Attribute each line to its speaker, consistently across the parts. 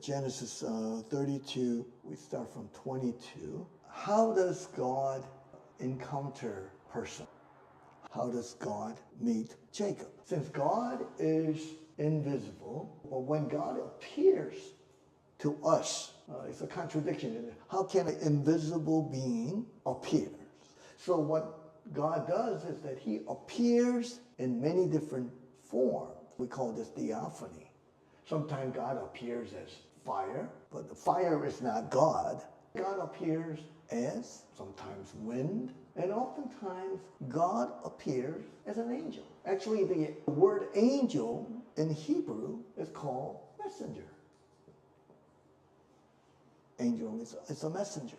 Speaker 1: Genesis 32, we start from 22. How does God encounter a person? How does God meet Jacob? Since God is invisible, or when God appears to us, it's a contradiction. How can an invisible being appear? So what God does is that he appears in many different forms. We call this theophany. Sometimes God appears as fire, but the fire is not God. God appears as sometimes wind, and oftentimes God appears as an angel. Actually, the word angel in Hebrew is called messenger. Angel is a messenger.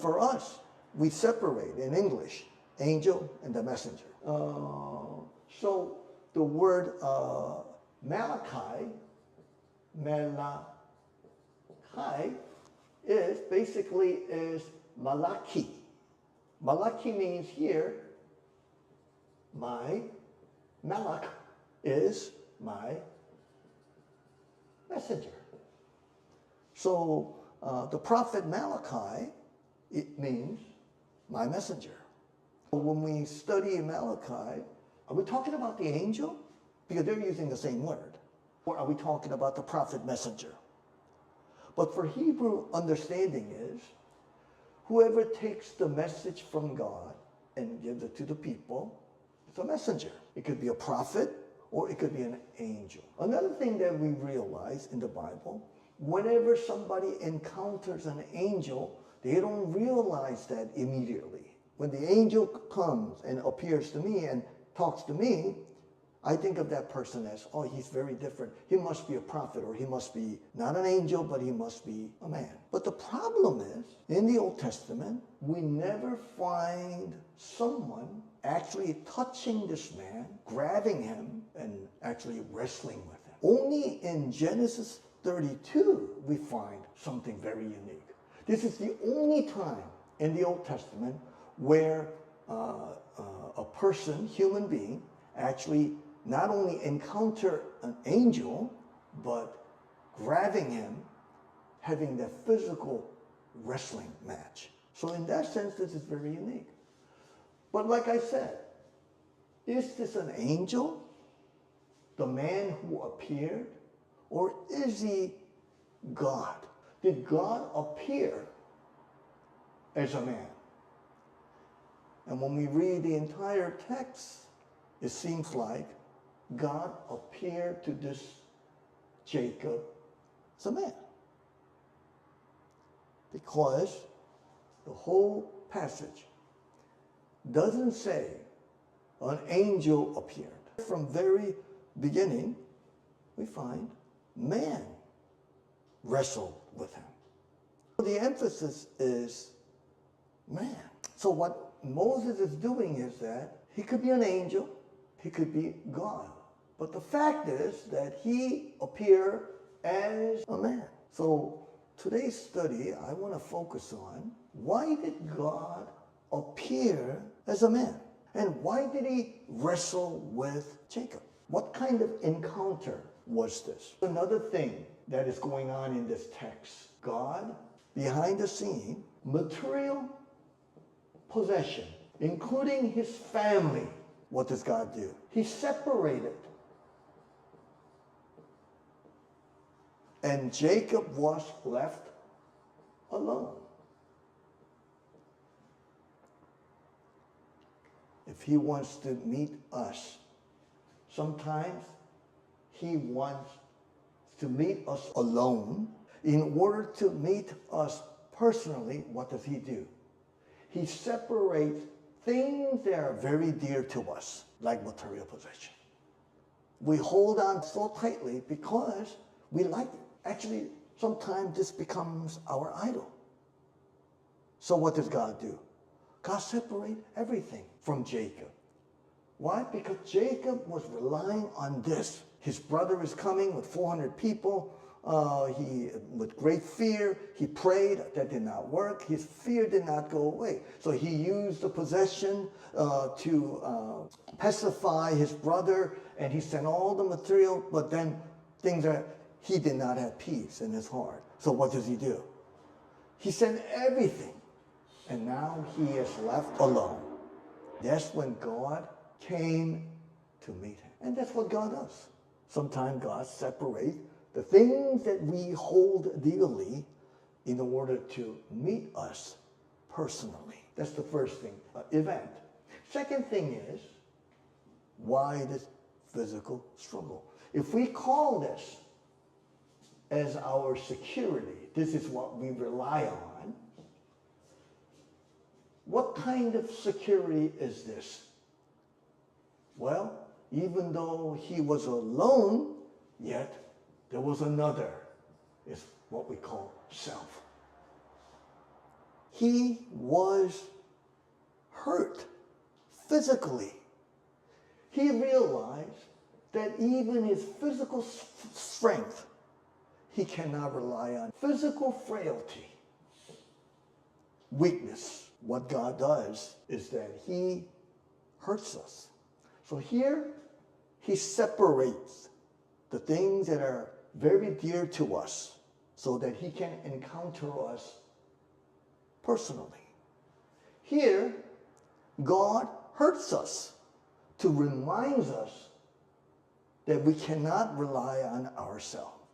Speaker 1: For us, we separate in English angel and the messenger. So the word Malachi is basically Malachi. Malachi means here, my Malach is my messenger. So the prophet Malachi, it means my messenger. When we study Malachi, are we talking about the angel? Because they're using the same word. Or are we talking about the prophet messenger? But for Hebrew understanding is, whoever takes the message from God and gives it to the people, it's a messenger. It could be a prophet or it could be an angel. Another thing that we realize in the Bible, whenever somebody encounters an angel, they don't realize that immediately. When the angel comes and appears to me and talks to me, I think of that person as, oh, he's very different. He must be a prophet, or he must be not an angel, but he must be a man. But the problem is, in the Old Testament, we never find someone actually touching this man, grabbing him, and actually wrestling with him. Only in Genesis 32, we find something very unique. This is the only time in the Old Testament where a person, human being, actually not only encounter an angel, but grabbing him, having that physical wrestling match. So in that sense, this is very unique. But like I said, is this an angel, the man who appeared, or is he God? Did God appear as a man? And when we read the entire text, it seems like God appeared to this Jacob as a man. Because the whole passage doesn't say an angel appeared. From very beginning, we find man wrestled with him. The emphasis is man. So what Moses is doing is that he could be an angel, he could be God. But the fact is that he appeared as a man. So today's study, I want to focus on, why did God appear as a man? And why did he wrestle with Jacob? What kind of encounter was this? Another thing that is going on in this text, God, behind the scene, material possession, including his family. What does God do? He separated. And Jacob was left alone. If he wants to meet us, sometimes he wants to meet us alone. In order to meet us personally, what does he do? He separates things that are very dear to us, like material possession. We hold on so tightly because we like it. Actually, sometimes this becomes our idol. So what does God do? God separates everything from Jacob. Why? Because Jacob was relying on this. His brother is coming with 400 people. With great fear, he prayed. That did not work. His fear did not go away. So he used the possession to pacify his brother, and he sent all the material, but then things are he did not have peace in his heart. So what does he do? He sent everything, and now he is left alone. That's when God came to meet him. And that's what God does. Sometimes God separates the things that we hold dearly in order to meet us personally. That's the first thing, event. Second thing is, why this physical struggle? If we call this as our security, this is what we rely on, what kind of security is this? Well, even though he was alone, yet there was another, is what we call self. He was hurt physically. He realized that even his physical strength, he cannot rely on. Physical frailty, weakness. What God does is that he hurts us. So here, he separates the things that are very dear to us so that he can encounter us personally. Here, God hurts us to remind us that we cannot rely on ourselves,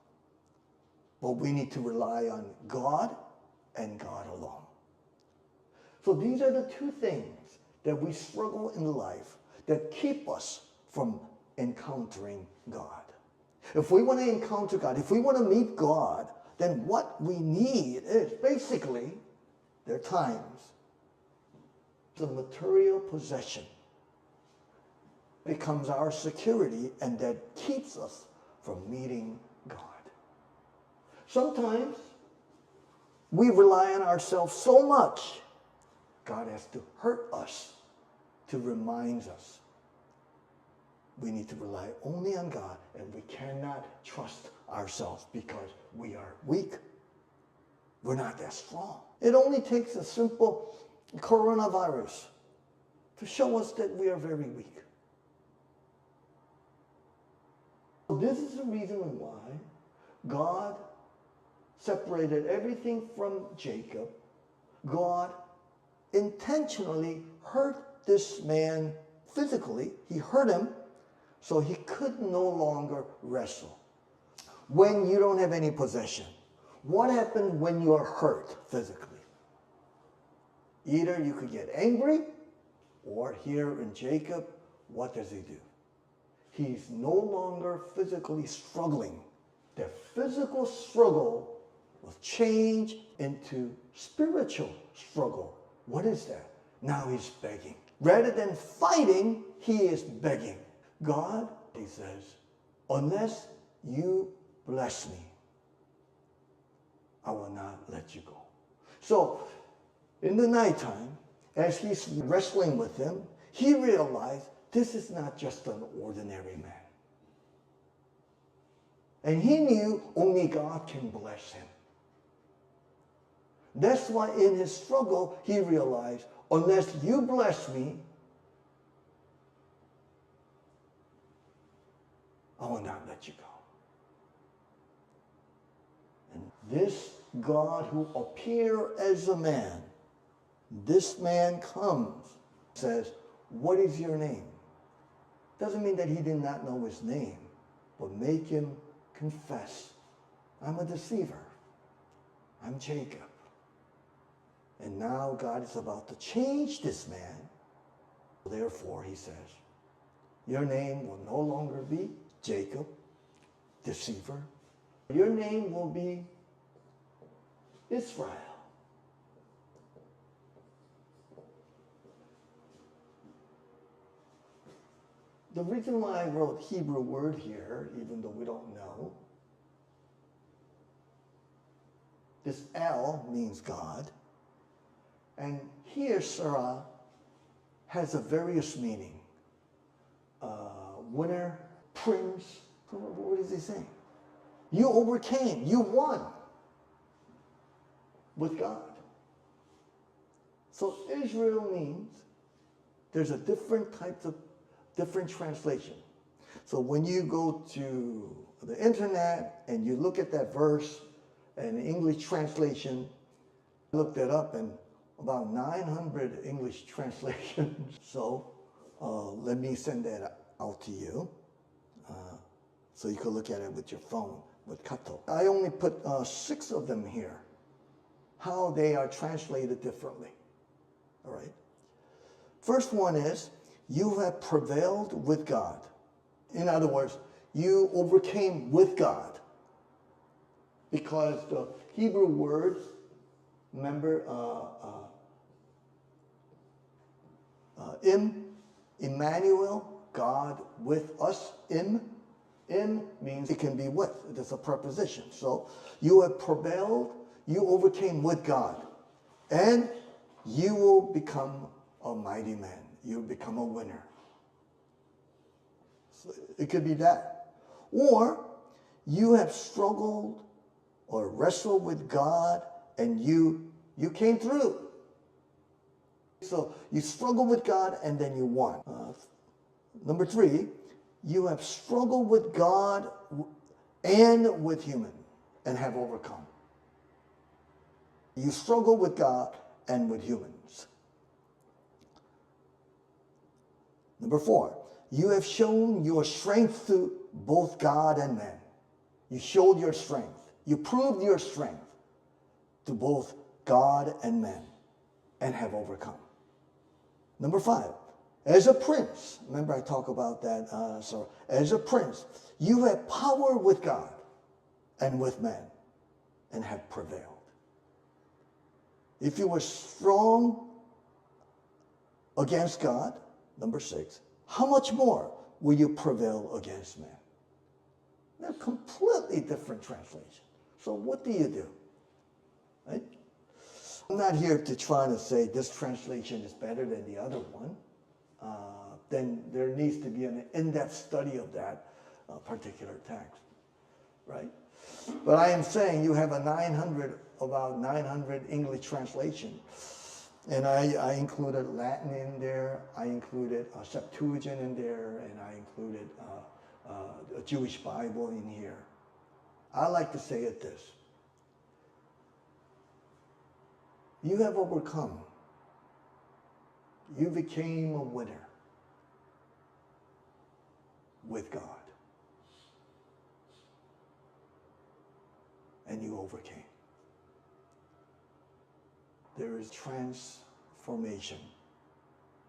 Speaker 1: but we need to rely on God and God alone. So these are the two things that we struggle in life that keep us from encountering God. If we want to encounter God, if we want to meet God, then what we need is basically, there are times, the material possession becomes our security and that keeps us from meeting God. Sometimes we rely on ourselves so much, God has to hurt us to remind us we need to rely only on God and we cannot trust ourselves because we are weak. We're not that strong. It only takes a simple coronavirus to show us that we are very weak. This is the reason why God separated everything from Jacob. God intentionally hurt this man physically. He hurt him so he could no longer wrestle. When you don't have any possession, what happens when you are hurt physically? Either you could get angry, or here in Jacob, what does he do? He's no longer physically struggling. The physical struggle will change into spiritual struggle. What is that? Now he's begging. Rather than fighting, he is begging. God, he says, unless you bless me, I will not let you go. So, in the nighttime, as he's wrestling with him, he realized this is not just an ordinary man. And he knew only God can bless him. That's why in his struggle, he realized, unless you bless me, I will not let you go. And this God who appeared as a man, this man comes, says, what is your name? Doesn't mean that he did not know his name, but make him confess, I'm a deceiver. I'm Jacob. And now God is about to change this man. Therefore, he says, your name will no longer be Jacob, deceiver. Your name will be Israel. The reason why I wrote Hebrew word here, even though we don't know, this El means God. And here, Sarah has a various meaning. Winner, prince, what is he saying? You overcame, you won with God. So Israel means there's a different types of different translation. So when you go to the internet and you look at that verse and English translation, I looked it up and about 900 English translations. So let me send that out to you so you can look at it with your phone with Kato. I only put 6 of them here, how they are translated differently. All right. First one is, you have prevailed with God. In other words, you overcame with God. Because the Hebrew word, remember, Emmanuel, God with us, Im means it can be with. It's a preposition. So you have prevailed, you overcame with God. And you will become a mighty man. You become a winner. So it could be that. Or you have struggled or wrestled with God and you came through. So you struggled with God and then you won. Number 3, you have struggled with God and with human and have overcome. You struggle with God and with humans. Number 4, you have shown your strength to both God and man. You showed your strength. You proved your strength to both God and men and have overcome. Number 5, as a prince, remember I talked about that, as a prince, you have power with God and with men and have prevailed. If you were strong against God, number 6, how much more will you prevail against men? They're completely different translations. So what do you do? Right? I'm not here to try to say this translation is better than the other one. Then there needs to be an in-depth study of that particular text, right? But I am saying you have about 900 English translation. And I included Latin in there, I included a Septuagint in there, and I included a Jewish Bible in here. I like to say it this. You have overcome. You became a winner with God. And you overcame. There is transformation.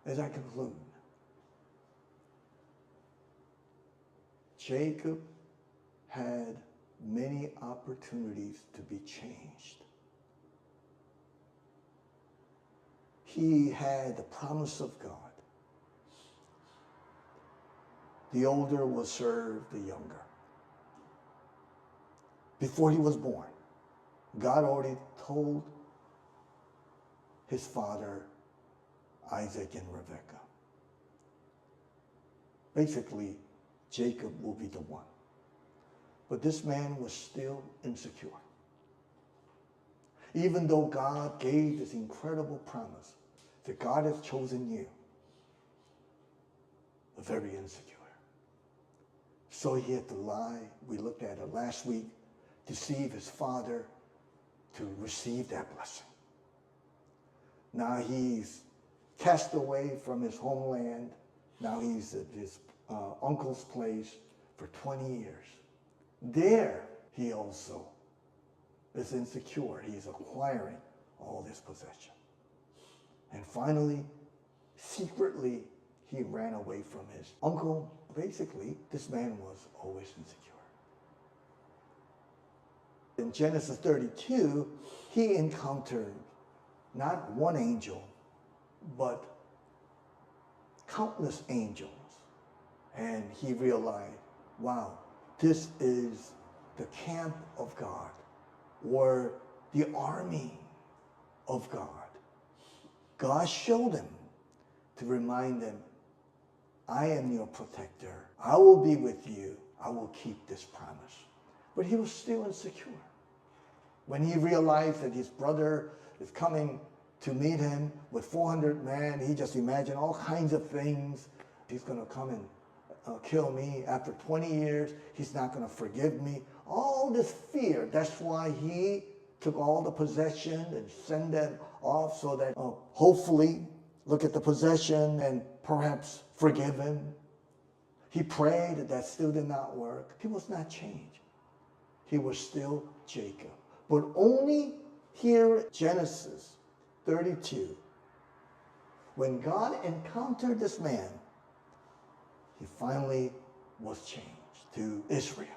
Speaker 1: As I conclude, Jacob had many opportunities to be changed. He had the promise of God. The older will serve the younger. Before he was born, God already told his father, Isaac and Rebekah. Basically, Jacob will be the one. But this man was still insecure. Even though God gave this incredible promise that God has chosen you, very insecure. So he had to lie, we looked at it last week, deceive his father to receive that blessing. Now he's cast away from his homeland. Now he's at his uncle's place for 20 years. There he also is insecure. He's acquiring all this possession. And finally, secretly, he ran away from his uncle. Basically, this man was always insecure. In Genesis 32, he encountered not one angel, but countless angels. And he realized, wow, this is the camp of God, or the army of God. God showed him to remind him, I am your protector. I will be with you. I will keep this promise. But he was still insecure. When he realized that his brother is coming to meet him with 400 men, he just imagined all kinds of things. He's going to come and kill me. After 20 years, he's not going to forgive me. All this fear. That's why he took all the possession and sent them off so that hopefully look at the possession and perhaps forgive him. He prayed, that still did not work. He was not changed. He was still Jacob. But only here, Genesis 32, when God encountered this man, he finally was changed to Israel.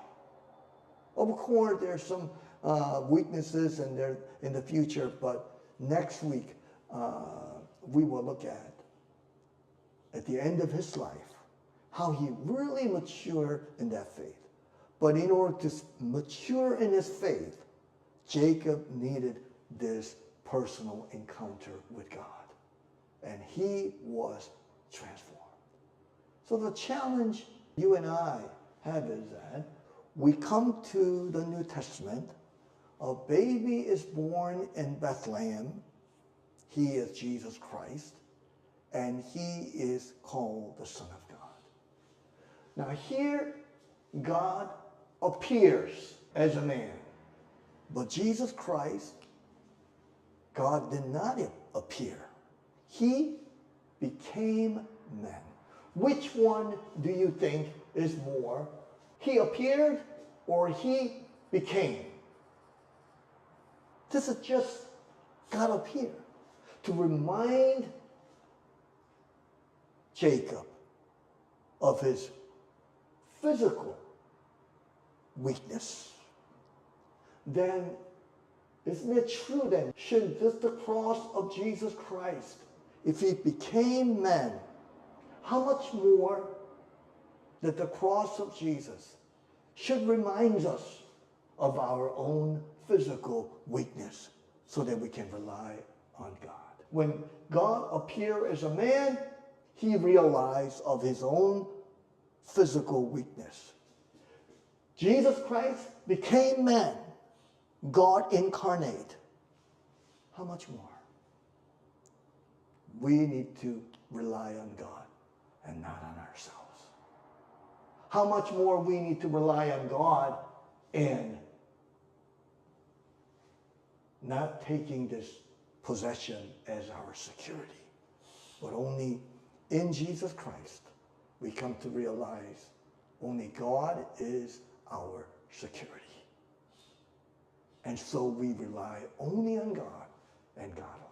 Speaker 1: Of course, there's some weaknesses in the future, but next week we will look at the end of his life, how he really matured in that faith. But in order to mature in his faith, Jacob needed this personal encounter with God. And he was transformed. So the challenge you and I have is that we come to the New Testament, a baby is born in Bethlehem. He is Jesus Christ, and he is called the Son of God. Now here, God appears as a man. But Jesus Christ, God did not appear. He became man. Which one do you think is more? He appeared or he became? This is just God appeared to remind Jacob of his physical weakness. Then isn't it true then, should just the cross of Jesus Christ, if he became man, how much more that the cross of Jesus should remind us of our own physical weakness so that we can rely on God. When God appeared as a man, he realized of his own physical weakness. Jesus Christ became man, God incarnate. How much more? We need to rely on God and not on ourselves. How much more we need to rely on God and not taking this possession as our security, but only in Jesus Christ we come to realize only God is our security. And so we rely only on God and God alone.